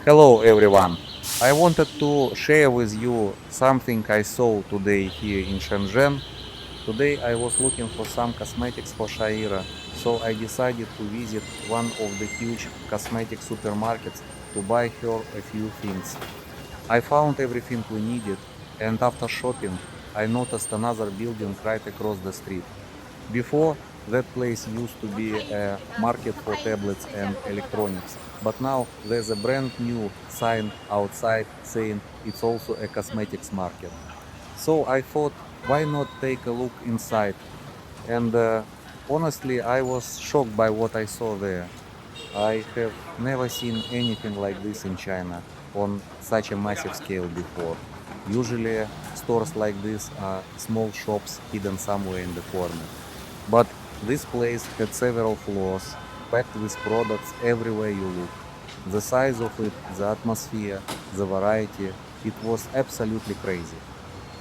Hello everyone. I wanted to share with you something I saw today here in Shenzhen. Today I was looking for some cosmetics for Shaira, so I decided to visit one of the huge cosmetic supermarkets to buy her a few things. I found everything we needed, and after shopping, I noticed another building right across the street. Before, that place used to be a market for tablets and electronics, but now there's a brand new sign outside saying it's also a cosmetics market. So I thought, why not take a look inside? And honestly, I was shocked by what I saw there. I have never seen anything like this in China on such a massive scale before. Usually, stores like this are small shops hidden somewhere in the corner. But this place had several floors, packed with products everywhere you look. The size of it, the atmosphere, the variety, it was absolutely crazy.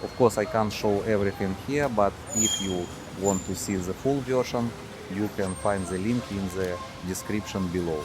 Of course, I can't show everything here, but if you want to see the full version, you can find the link in the description below.